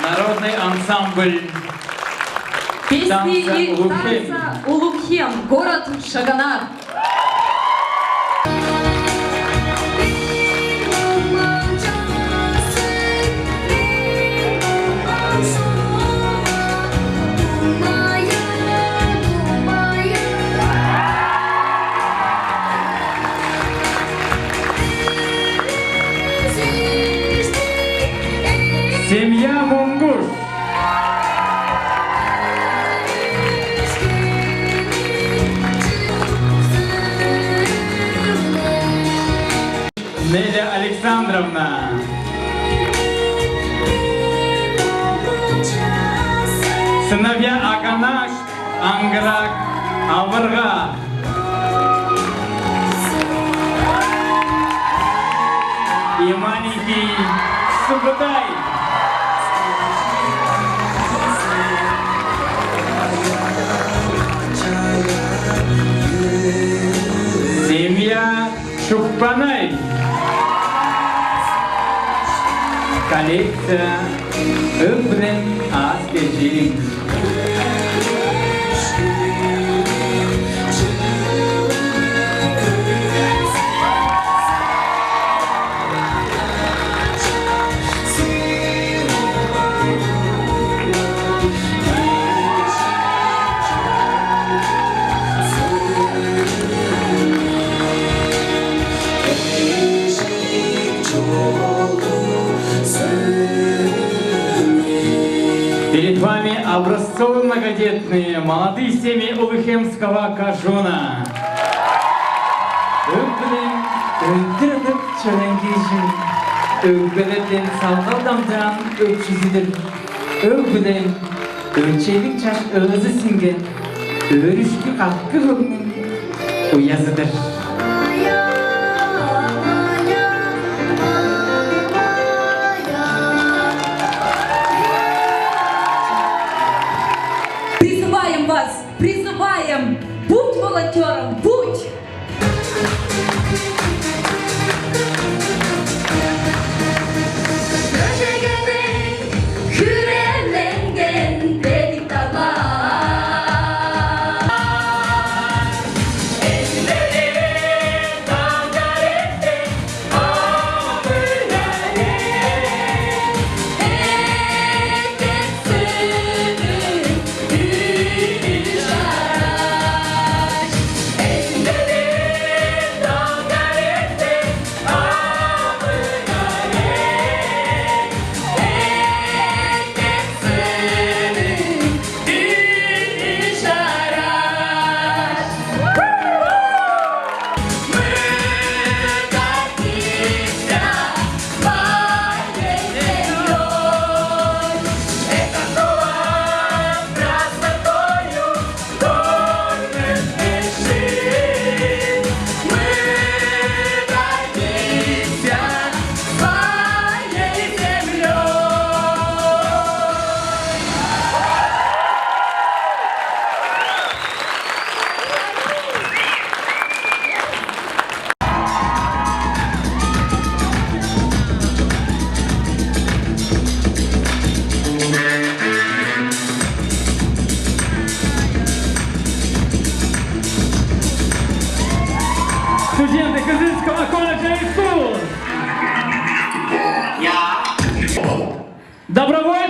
Народный ансамбль Песни танца и Улухем. танца Улухем, город Шаганар. Семья Мунгур. Неля Александровна. Сыновья Аганаш, Анграк, Авырга. И маленький Сугутай. Семья Шукпанай. Коллекция Öbren Askeci. Перед вами образцовые многодетные молодые семьи Улухемского Кажуна. Öldürüp çörenkişin, ögbeleden salgaldamdan ökçüzüdür. Ögbeden, ölçeylik çaş ağzı singen, örüşkü kalkı hükmün uyazıdır. Призываем вас, призываем, будь волонтером, будь! Студенты Кызыльского колледжа и School. Добровольцы